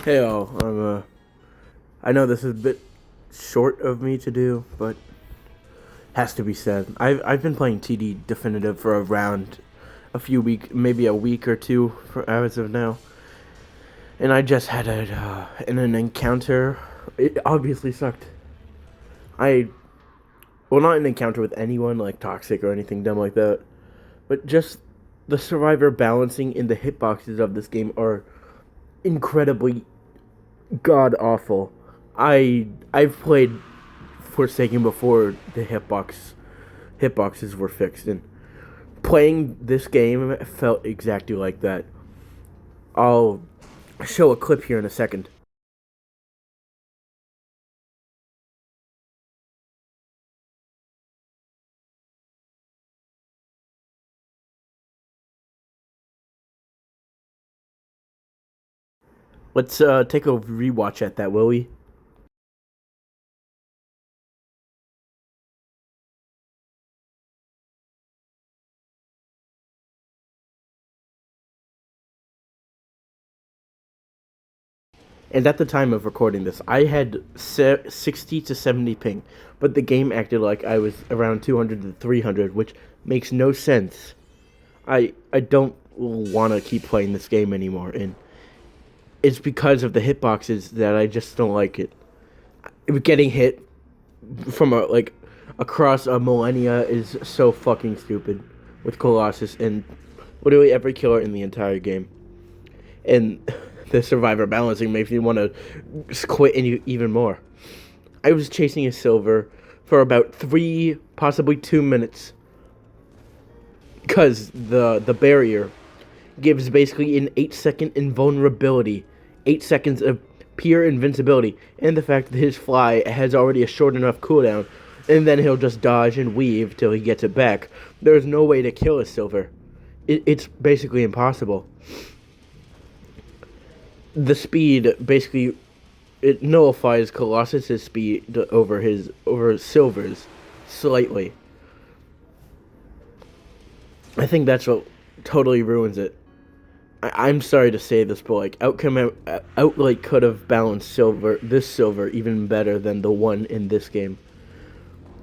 Hey all, I know this is a bit short of me to do, but has to be said. I've been playing TD Definitive for around a few weeks, maybe a week or two for as of now, and I just had an encounter. It obviously sucked. I well, not an encounter with anyone like toxic or anything dumb like that, but just the survivor balancing in the hitboxes of this game are incredibly god awful. I've played Forsaken before the hitboxes were fixed, and playing this game felt exactly like that. I'll show a clip here in a second. Let's take a rewatch at that, will we? And at the time of recording this, I had 60 to 70 ping, but the game acted like I was around 200 to 300, which makes no sense. I don't want to keep playing this game anymore, and it's because of the hitboxes that I just don't like it. Getting hit from across a millennia is so fucking stupid with Colossus and literally every killer in the entire game. And the survivor balancing makes me want to quit even more. I was chasing a silver for about 3, possibly 2 minutes, because the barrier gives basically an 8-second invulnerability, 8 seconds of pure invincibility, and the fact that his fly has already a short enough cooldown, and then he'll just dodge and weave till he gets it back. There's no way to kill a silver. It's basically impossible. The speed basically it nullifies Colossus's speed over Silver's slightly. I think that's what totally ruins it. I'm sorry to say this, but like Outlight could have balanced silver even better than the one in this game.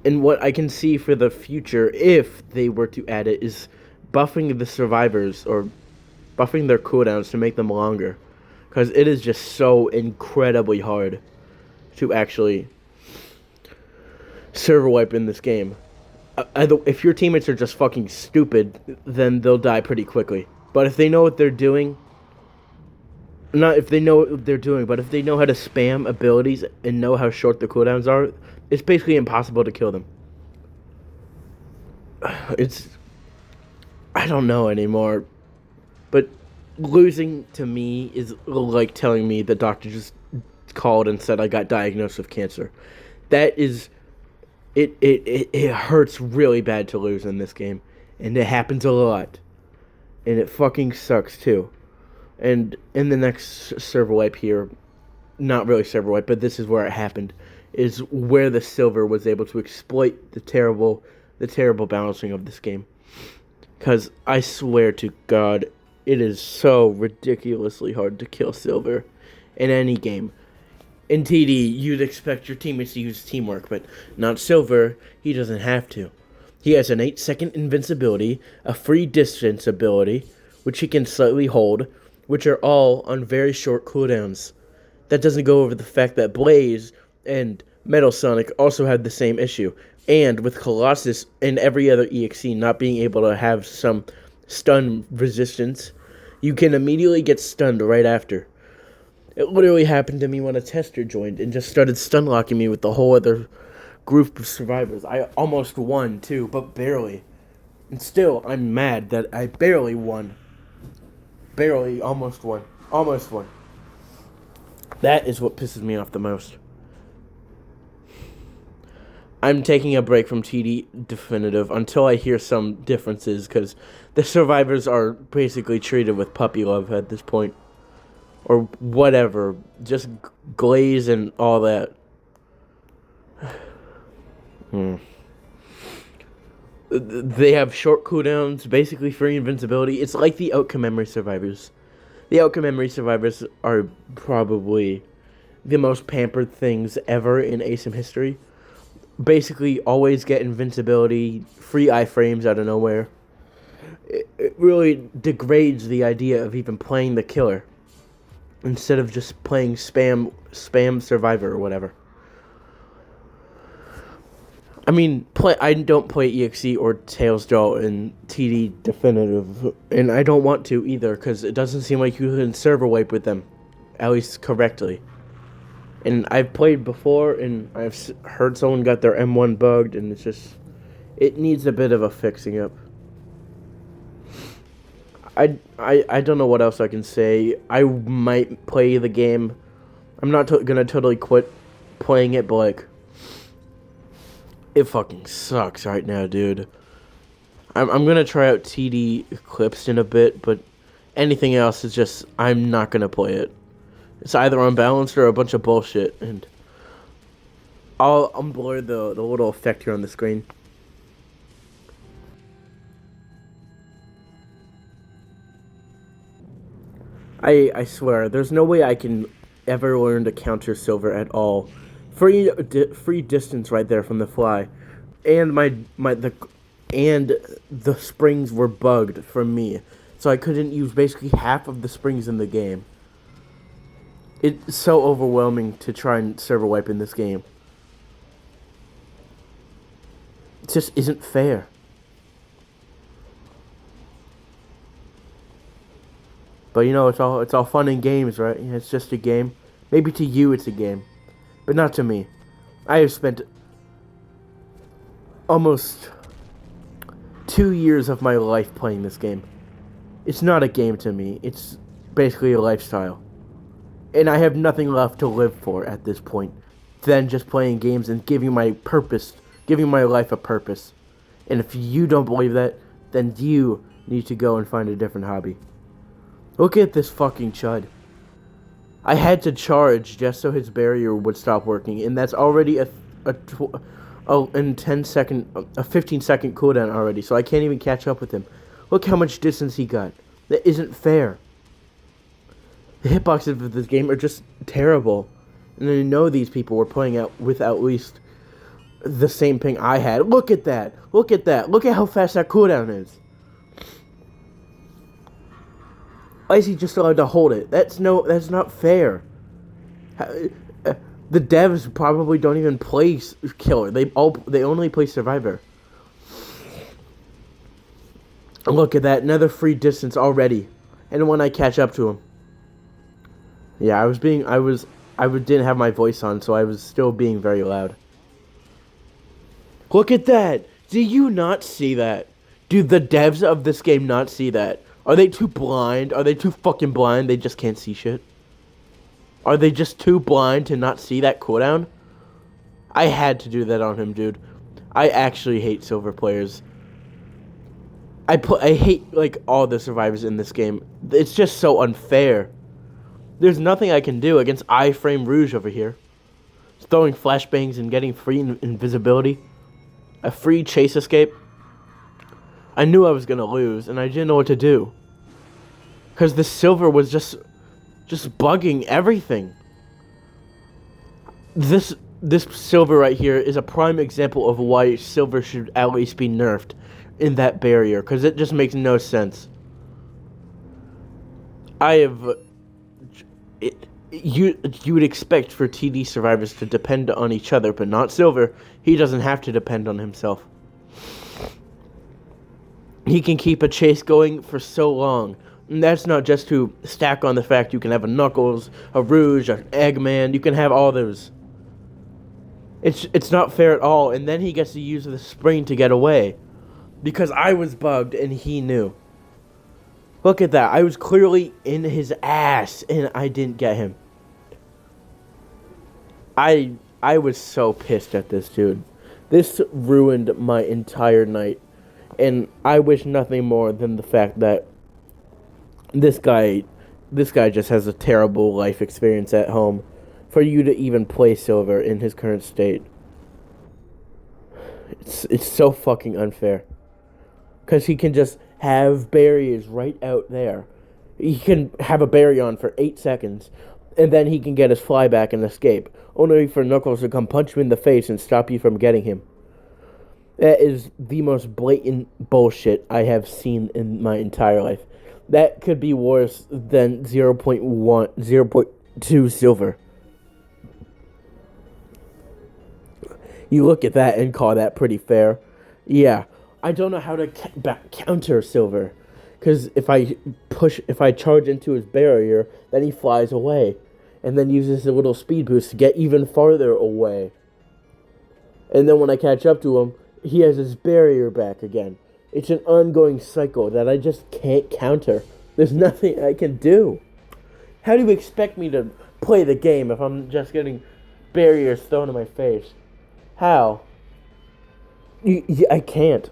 And what I can see for the future, if they were to add it, is buffing the survivors or buffing their cooldowns to make them longer, because it is just so incredibly hard to actually server wipe in this game. If your teammates are just fucking stupid, then they'll die pretty quickly. But if they know what they're doing, not if they know what they're doing, but if they know how to spam abilities and know how short the cooldowns are, it's basically impossible to kill them. It's I don't know anymore, but losing to me is like telling me the doctor just called and said I got diagnosed with cancer. That is it hurts really bad to lose in this game, and it happens a lot, and it fucking sucks too. And in the next server wipe here, not really server wipe, but this is where it happened, is where the silver was able to exploit the terrible balancing of this game. Because I swear to God, it is so ridiculously hard to kill silver in any game. In TD, you'd expect your teammates to use teamwork, but not Silver. He doesn't have to. He has an 8-second invincibility, a free distance ability, which he can slightly hold, which are all on very short cooldowns. That doesn't go over the fact that Blaze and Metal Sonic also had the same issue, and with Colossus and every other EXE not being able to have some stun resistance, you can immediately get stunned right after. It literally happened to me when a tester joined and just started stun locking me with the whole other group of survivors. I almost won too, but barely. And still, I'm mad that I barely won. Barely, almost won. Almost won. That is what pisses me off the most. I'm taking a break from TD Definitive until I hear some differences, because the survivors are basically treated with puppy love at this point. Or whatever. Just glaze and all that. They have short cooldowns, basically free invincibility. It's like the Outcome Memory survivors. The outcome memory survivors are probably the most pampered things ever in ASIM history. Basically, always get invincibility, free iframes out of nowhere. It really degrades the idea of even playing the killer instead of just playing spam survivor or whatever. I mean, I don't play EXE or Tails Jaw in TD Definitive, and I don't want to either, because it doesn't seem like you can server wipe with them, at least correctly. And I've played before, and I've heard someone got their M1 bugged, and it's just, it needs a bit of a fixing up. I don't know what else I can say. I might play the game. I'm not gonna totally quit playing it, but like, it fucking sucks right now, dude. I'm gonna try out TD Eclipsed in a bit, but anything else is just, I'm not gonna play it. It's either unbalanced or a bunch of bullshit, and I'll unblur the little effect here on the screen. I swear, there's no way I can ever learn to counter silver at all. Free distance right there from the fly, and the springs were bugged from me, so I couldn't use basically half of the springs in the game. It's so overwhelming to try and server wipe in this game. It just isn't fair. But you know, it's all fun and games, right? It's just a game. Maybe to you it's a game, but not to me. I have spent almost 2 years of my life playing this game. It's not a game to me. It's basically a lifestyle. And I have nothing left to live for at this point than just playing games and giving my life a purpose. And if you don't believe that, then you need to go and find a different hobby. Look at this fucking chud. I had to charge just so his barrier would stop working, and that's already a 15 second cooldown already, so I can't even catch up with him. Look how much distance he got. That isn't fair. The hitboxes of this game are just terrible. And I know these people were playing out with at least the same ping I had. Look at that. Look at that. Look at how fast that cooldown is. Why is he just allowed to hold it? That's not fair. The devs probably don't even play killer. They only play survivor. Look at that, another free distance already. And when I catch up to him. Yeah, I didn't have my voice on, so I was still being very loud. Look at that! Do you not see that? Do the devs of this game not see that? Are they too blind? Are they too fucking blind? They just can't see shit? Are they just too blind to not see that cooldown? I had to do that on him, dude. I actually hate silver players. I hate, like, all the survivors in this game. It's just so unfair. There's nothing I can do against iframe Rouge over here. Throwing flashbangs and getting free invisibility. A free chase escape. I knew I was gonna lose, and I didn't know what to do. Because the silver was just bugging everything. This silver right here is a prime example of why silver should at least be nerfed in that barrier, because it just makes no sense. You would expect for TD survivors to depend on each other, but not silver. He doesn't have to depend on himself. He can keep a chase going for so long. And that's not just to stack on the fact you can have a Knuckles, a Rouge, an Eggman. You can have all those. It's not fair at all. And then he gets to use the spring to get away. Because I was bugged and he knew. Look at that. I was clearly in his ass and I didn't get him. I was so pissed at this dude. This ruined my entire night. And I wish nothing more than the fact that this guy just has a terrible life experience at home for you to even play silver in his current state. It's so fucking unfair. Because he can just have barriers right out there. He can have a berry on for 8 seconds, and then he can get his fly back and escape, only for Knuckles to come punch you in the face and stop you from getting him. That is the most blatant bullshit I have seen in my entire life. That could be worse than 0.2 silver. You look at that and call that pretty fair. Yeah, I don't know how to counter silver, because if I charge into his barrier, then he flies away, and then uses a little speed boost to get even farther away. And then when I catch up to him, he has his barrier back again. It's an ongoing cycle that I just can't counter. There's nothing I can do. How do you expect me to play the game if I'm just getting barriers thrown in my face? How? I can't.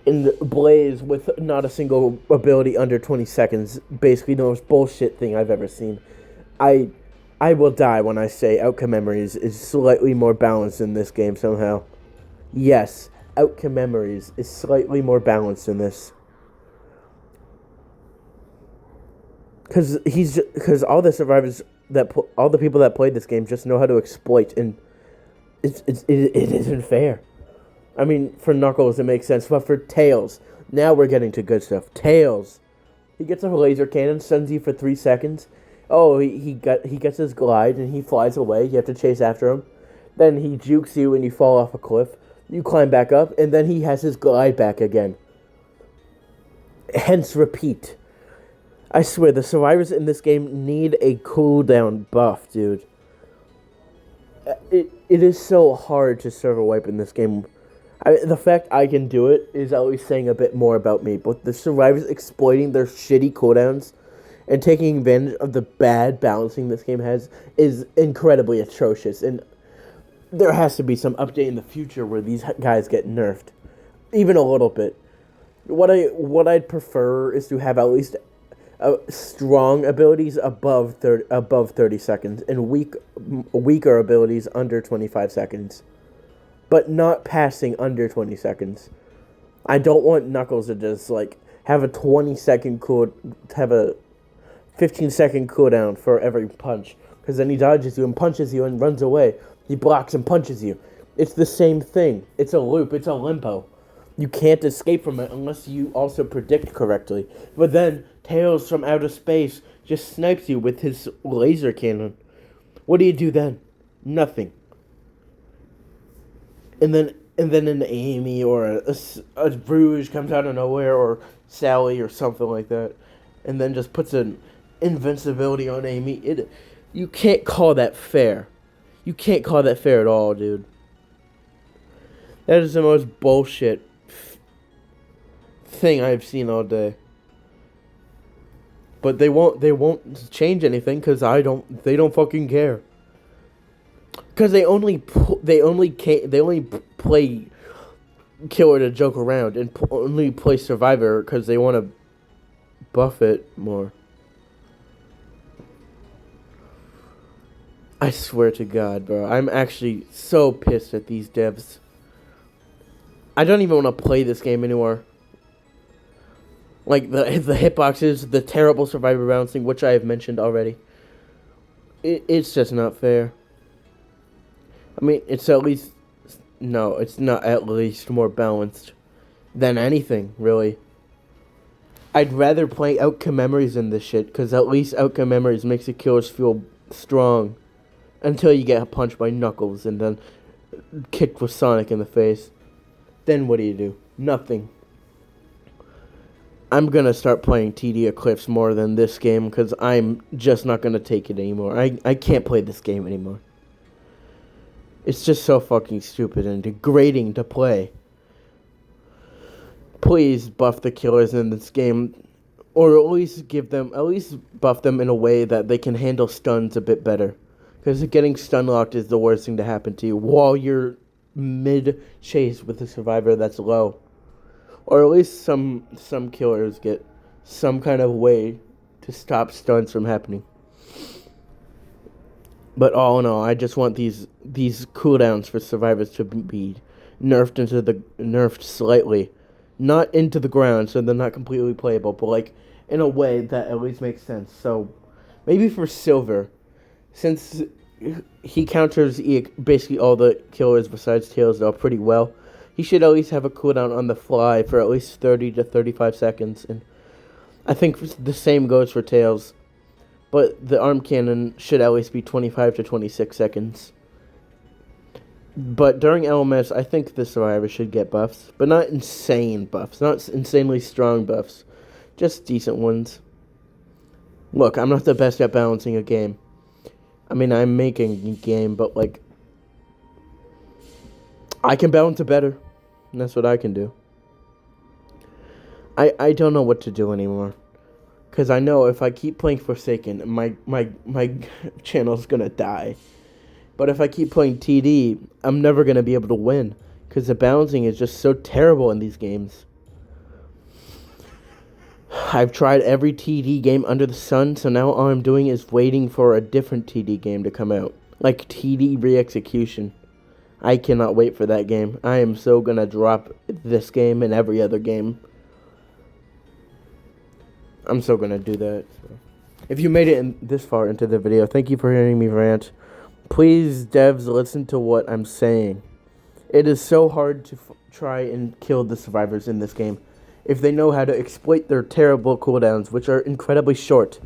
In Blaze, with not a single ability under 20 seconds, basically the most bullshit thing I've ever seen. I will die when I say Outcome Memories is slightly more balanced in this game somehow. Yes, Outcome Memories is slightly more balanced in this. Because all the survivors all the people that played this game just know how to exploit, and it isn't fair. I mean, for Knuckles it makes sense, but for Tails, now we're getting to good stuff. Tails, he gets a laser cannon, stuns you for 3 seconds. Oh, he gets his glide and he flies away. You have to chase after him. Then he jukes you and you fall off a cliff. You climb back up, and then he has his glide back again. Hence repeat. I swear, the survivors in this game need a cooldown buff, dude. It is so hard to server wipe in this game. The fact I can do it is at least saying a bit more about me. But the survivors exploiting their shitty cooldowns and taking advantage of the bad balancing this game has is incredibly atrocious. And there has to be some update in the future where these guys get nerfed, even a little bit. What I'd prefer is to have at least strong abilities above 30 seconds and weaker abilities under 25 seconds, but not passing under 20 seconds. I don't want Knuckles to just have a 15-second cooldown for every punch, because then he dodges you and punches you and runs away. He blocks and punches you. It's the same thing. It's a loop. It's a limbo. You can't escape from it unless you also predict correctly. But then Tails from outer space just snipes you with his laser cannon. What do you do then? Nothing. And then an Amy or a Rouge comes out of nowhere, or Sally or something like that, and then just puts an invincibility on Amy. You can't call that fair. You can't call that fair at all, dude. That is the most bullshit thing I've seen all day. But they won't change anything because they don't fucking care. Because they only play Killer to joke around, and only play Survivor because they want to buff it more. I swear to God, bro. I'm actually so pissed at these devs. I don't even want to play this game anymore. Like, the hitboxes, the terrible survivor balancing, which I have mentioned already. It's just not fair. I mean, it's at least... No, it's not at least more balanced than anything, really. I'd rather play Outcome Memories than this shit, because at least Outcome Memories makes the killers feel strong. Until you get punched by Knuckles and then kicked with Sonic in the face. Then what do? Nothing. I'm going to start playing TD Eclipse more than this game, because I'm just not going to take it anymore. I can't play this game anymore. It's just so fucking stupid and degrading to play. Please buff the killers in this game, or at least buff them in a way that they can handle stuns a bit better. Because getting stun locked is the worst thing to happen to you while you're mid-chase with a survivor that's low. Or at least some killers get some kind of way to stop stuns from happening. But all in all, I just want these cooldowns for survivors to be nerfed slightly. Not into the ground, so they're not completely playable, but in a way that at least makes sense. So maybe for Silver, since he counters basically all the killers besides Tails though pretty well, he should at least have a cooldown on the fly for at least 30 to 35 seconds. And I think the same goes for Tails. But the arm cannon should at least be 25 to 26 seconds. But during LMS, I think the survivors should get buffs. But not insane buffs. Not insanely strong buffs. Just decent ones. Look, I'm not the best at balancing a game. I mean, I'm making a game, but, like, I can balance it better. And that's what I can do. I don't know what to do anymore. Because I know if I keep playing Forsaken, my channel's going to die. But if I keep playing TD, I'm never going to be able to win. Because the balancing is just so terrible in these games. I've tried every TD game under the sun, so now all I'm doing is waiting for a different TD game to come out. Like TD Re-Execution. I cannot wait for that game. I am so going to drop this game and every other game. I'm so going to do that. So. If you made it this far into the video, thank you for hearing me rant. Please, devs, listen to what I'm saying. It is so hard to try and kill the survivors in this game if they know how to exploit their terrible cooldowns, which are incredibly short.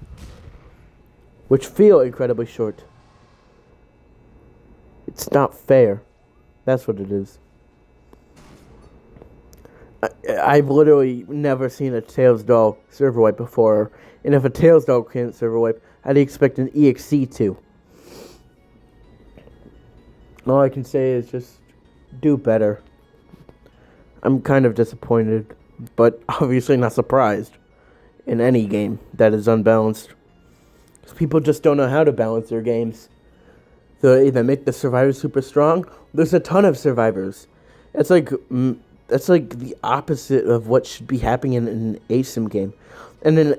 Which feel incredibly short. It's not fair. That's what it is. I've literally never seen a Tails doll server wipe before. And if a Tails doll can't server wipe, how do you expect an EXC to? All I can say is just do better. I'm kind of disappointed, but obviously not surprised in any game that is unbalanced. Because people just don't know how to balance their games. So they either make the survivors super strong. There's a ton of survivors. That's like the opposite of what should be happening in an ASIM game. And then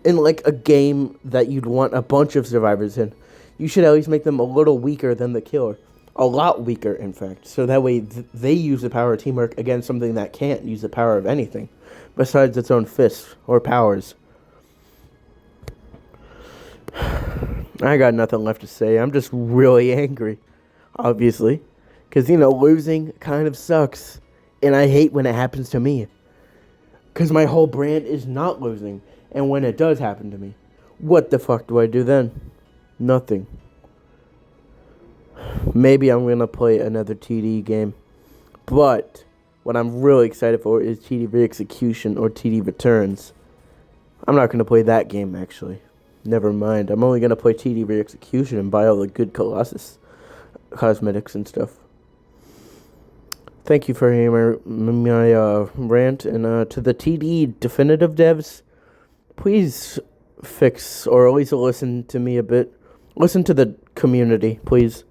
in like a game that you'd want a bunch of survivors in, you should at least make them a little weaker than the killer. A lot weaker, in fact. So that way they use the power of teamwork against something that can't use the power of anything besides its own fists or powers. I got nothing left to say. I'm just really angry, obviously. Because, losing kind of sucks. And I hate when it happens to me. Because my whole brand is not losing. And when it does happen to me, what the fuck do I do then? Nothing. Maybe I'm going to play another TD game. But what I'm really excited for is TD Re-Execution or TD Returns. I'm not going to play that game, actually. Never mind. I'm only going to play TD Re-Execution and buy all the good Colossus cosmetics and stuff. Thank you for hearing my rant. And to the TD Definitive devs, please fix or at least listen to me a bit. Listen to the community, please.